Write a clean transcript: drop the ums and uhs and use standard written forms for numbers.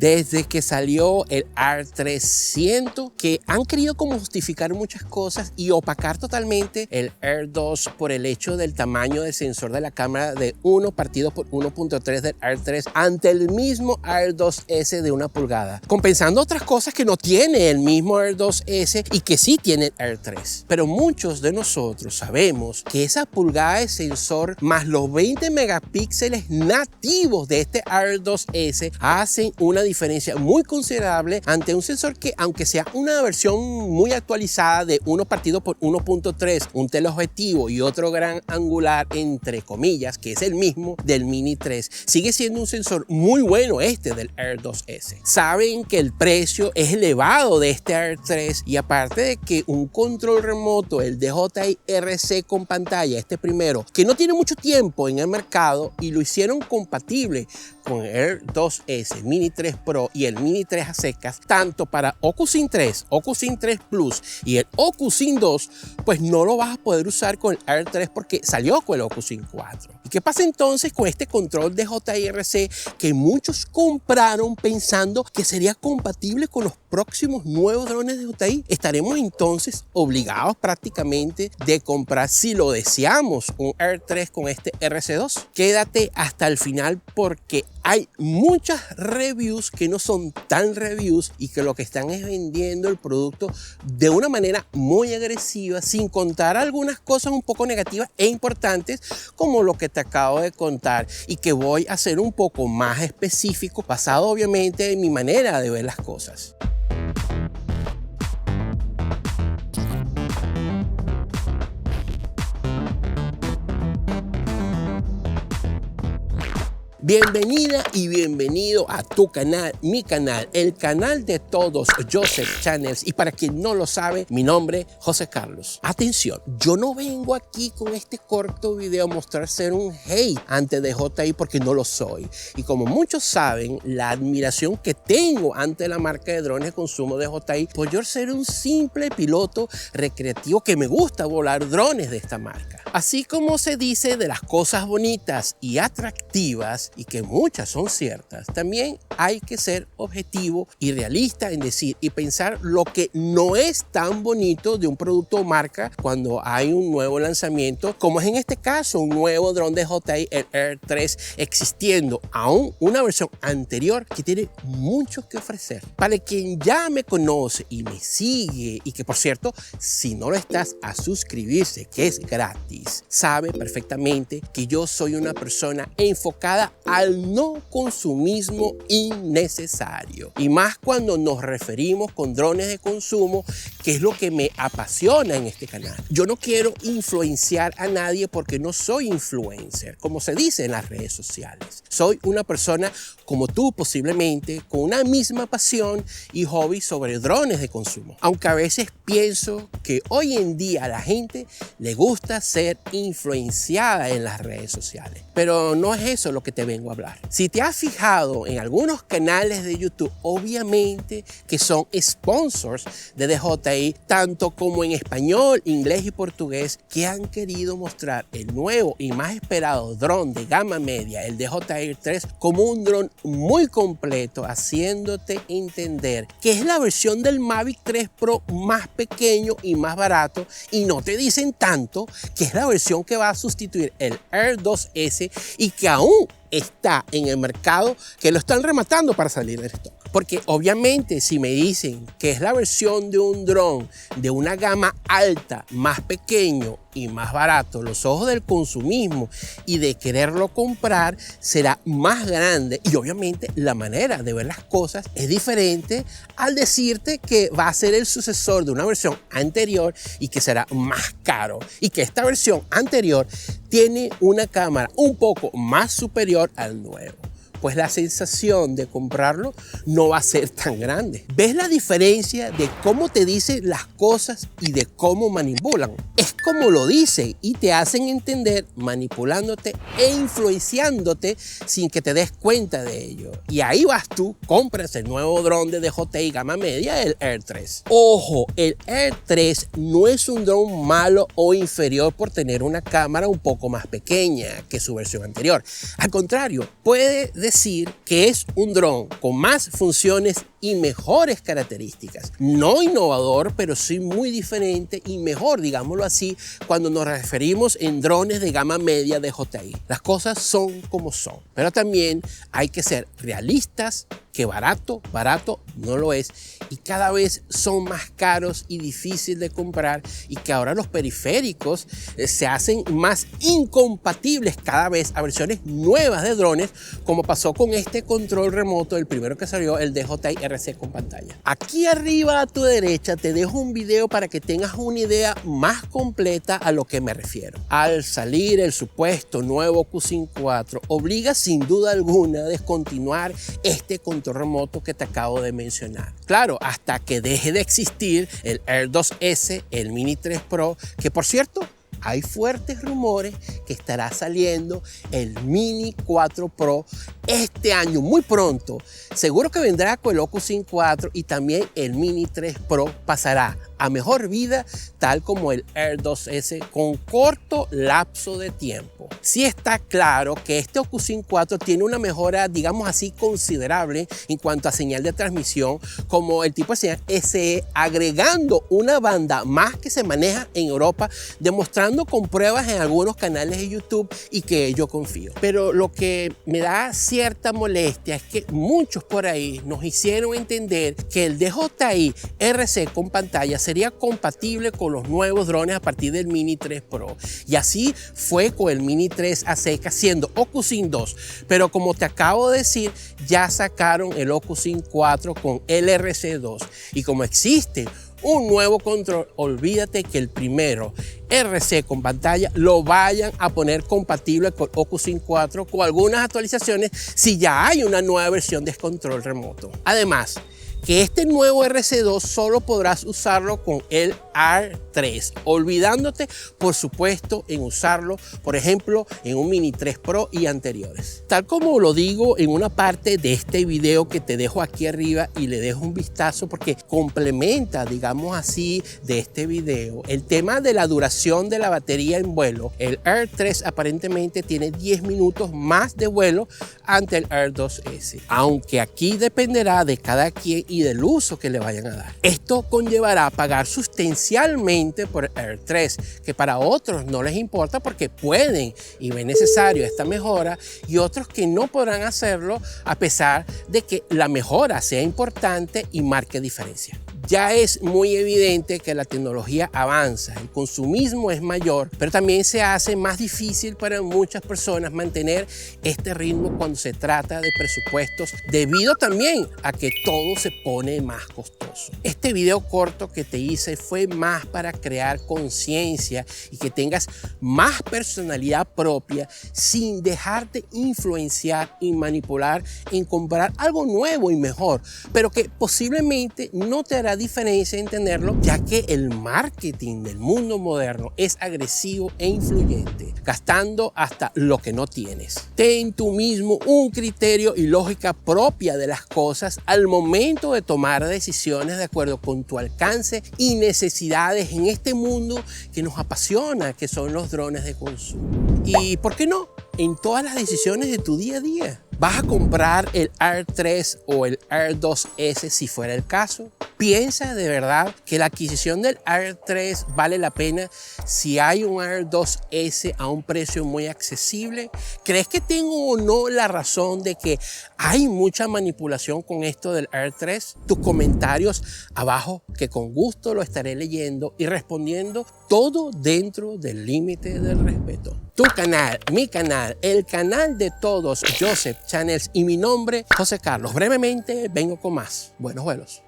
Desde que salió el R3 siento que han querido como justificar muchas cosas y opacar totalmente el R2 por el hecho del tamaño del sensor de la cámara de 1 partido por 1.3 del R3 ante el mismo R2S de 1 pulgada, compensando otras cosas que no tiene el mismo R2S y que sí tiene el R3. Pero muchos de nosotros sabemos que esa pulgada de sensor más los 20 megapíxeles nativos de este R2S hacen una diferencia muy considerable ante un sensor que, aunque sea una versión muy actualizada de 1 partido por 1.3, un teleobjetivo y otro gran angular entre comillas, que es el mismo del Mini 3, sigue siendo un sensor muy bueno este del R2S. Saben que el precio es elevado de este R3 y aparte de que un control remoto, el DJI RC con pantalla, este primero, que no tiene mucho tiempo en el mercado y lo hicieron compatible con el R2S, Mini 3 Pro y el Mini 3 a secas, tanto para OcuSync 3, OcuSync 3 Plus y el OcuSync 2, pues no lo vas a poder usar con el R3 porque salió con el OcuSync 4. ¿Y qué pasa entonces con este control de DJI RC que muchos compraron pensando que sería compatible con los próximos nuevos drones de DJI? Estaremos entonces obligados prácticamente de comprar, si lo deseamos, un R3 con este RC2. Quédate hasta el final porque hay muchas reviews que no son tan reviews y que lo que están es vendiendo el producto de una manera muy agresiva, sin contar algunas cosas un poco negativas e importantes como lo que te acabo de contar y que voy a hacer un poco más específico basado obviamente en mi manera de ver las cosas. Bienvenida y bienvenido a tu canal, mi canal, el canal de todos, Joseph Channels. Y para quien no lo sabe, mi nombre, José Carlos. Atención, yo no vengo aquí con este corto video a mostrar ser un hate ante DJI porque no lo soy. Y como muchos saben, la admiración que tengo ante la marca de drones de consumo de DJI, por yo ser un simple piloto recreativo que me gusta volar drones de esta marca. Así como se dice de las cosas bonitas y atractivas, y que muchas son ciertas, también hay que ser objetivo y realista en decir y pensar lo que no es tan bonito de un producto o marca cuando hay un nuevo lanzamiento, como es en este caso un nuevo dron de DJI, el R3, existiendo aún una versión anterior que tiene mucho que ofrecer. Para quien ya me conoce y me sigue, y que por cierto, si no lo estás, a suscribirse, que es gratis, sabe perfectamente que yo soy una persona enfocada al no consumismo innecesario. Y más cuando nos referimos con drones de consumo, que es lo que me apasiona en este canal. Yo no quiero influenciar a nadie porque no soy influencer, como se dice en las redes sociales. Soy una persona como tú posiblemente, con una misma pasión y hobby sobre drones de consumo. Aunque a veces pienso que hoy en día a la gente le gusta ser influenciada en las redes sociales. Pero no es eso lo que te vengo a hablar. Si te has fijado en algunos canales de YouTube, obviamente que son sponsors de DJI, tanto como en español, inglés y portugués, que han querido mostrar el nuevo y más esperado dron de gama media, el DJI 3, como un dron muy completo, haciéndote entender que es la versión del Mavic 3 Pro más pequeño y más barato, y no te dicen tanto que es la versión que va a sustituir el R2S y que aún está en el mercado, que lo están rematando para salir del stock. Porque obviamente si me dicen que es la versión de un dron de una gama alta, más pequeño y más barato, los ojos del consumismo y de quererlo comprar será más grande, y obviamente la manera de ver las cosas es diferente al decirte que va a ser el sucesor de una versión anterior y que será más caro, y que esta versión anterior tiene una cámara un poco más superior al nuevo. Pues la sensación de comprarlo no va a ser tan grande. ¿Ves la diferencia de cómo te dicen las cosas y de cómo manipulan? Es como lo dicen y te hacen entender manipulándote e influenciándote sin que te des cuenta de ello. Y ahí vas tú, compras el nuevo dron de DJI gama media, el R3. Ojo, el R3 no es un dron malo o inferior por tener una cámara un poco más pequeña que su versión anterior. Al contrario, puede decir que es un dron con más funciones y mejores características. No innovador, pero sí muy diferente y mejor, digámoslo así, cuando nos referimos en drones de gama media de DJI. Las cosas son como son, pero también hay que ser realistas, que barato no lo es, y cada vez son más caros y difíciles de comprar, y que ahora los periféricos se hacen más incompatibles cada vez a versiones nuevas de drones, como pasó con este control remoto, el primero que salió, el DJI RC con pantalla. Aquí arriba a tu derecha te dejo un video para que tengas una idea más completa a lo que me refiero. Al salir el supuesto nuevo Q5 obliga sin duda alguna a descontinuar este control remoto que te acabo de mencionar. Claro, hasta que deje de existir el Air 2S, el Mini 3 Pro, que por cierto, hay fuertes rumores que estará saliendo el Mini 4 Pro este año, muy pronto. Seguro que vendrá con el Oculus 4 y también el Mini 3 Pro pasará a mejor vida, tal como el Air 2S, con corto lapso de tiempo. Sí está claro que este Oculus 4 tiene una mejora, digamos así, considerable en cuanto a señal de transmisión, como el tipo de señal SE, agregando una banda más que se maneja en Europa, demostrando con pruebas en algunos canales de YouTube y que yo confío. Pero lo que me da cierta molestia es que muchos por ahí nos hicieron entender que el DJI RC con pantalla sería compatible con los nuevos drones a partir del Mini 3 Pro. Y así fue con el Mini 3 a secas, siendo Oculus 2. Pero como te acabo de decir, ya sacaron el Oculus 4 con LRC2. Y como existe un nuevo control, olvídate que el primero RC con pantalla lo vayan a poner compatible con Oculus 4 con algunas actualizaciones si ya hay una nueva versión de control remoto. Además, que este nuevo RC2 solo podrás usarlo con el R3, olvidándote por supuesto en usarlo por ejemplo en un Mini 3 Pro y anteriores. Tal como lo digo en una parte de este video que te dejo aquí arriba y le dejo un vistazo porque complementa, digamos así, de este video el tema de la duración de la batería en vuelo. El R3 aparentemente tiene 10 minutos más de vuelo ante el R2S, aunque aquí dependerá de cada quien y del uso que le vayan a dar. Esto conllevará a pagar sustancialmente por el Air 3, que para otros no les importa porque pueden y ven necesario esta mejora, y otros que no podrán hacerlo a pesar de que la mejora sea importante y marque diferencia. Ya es muy evidente que la tecnología avanza, el consumismo es mayor, pero también se hace más difícil para muchas personas mantener este ritmo cuando se trata de presupuestos, debido también a que todo se pone más costoso. Este video corto que te hice fue más para crear conciencia y que tengas más personalidad propia sin dejarte influenciar y manipular en comprar algo nuevo y mejor, pero que posiblemente no te hará diferencia entenderlo, ya que el marketing del mundo moderno es agresivo e influyente, gastando hasta lo que no tienes. Ten tú mismo un criterio y lógica propia de las cosas al momento de tomar decisiones de acuerdo con tu alcance y necesidades en este mundo que nos apasiona, que son los drones de consumo. Y ¿por qué no? En todas las decisiones de tu día a día. ¿Vas a comprar el R3 o el R2S si fuera el caso? ¿Piensas de verdad que la adquisición del R3 vale la pena si hay un R2S a un precio muy accesible? ¿Crees que tengo o no la razón de que hay mucha manipulación con esto del R3? Tus comentarios abajo, que con gusto lo estaré leyendo y respondiendo, todo dentro del límite del respeto. Tu canal, mi canal, el canal de todos, Joseph Channels, y mi nombre, José Carlos. Brevemente vengo con más. Buenos vuelos.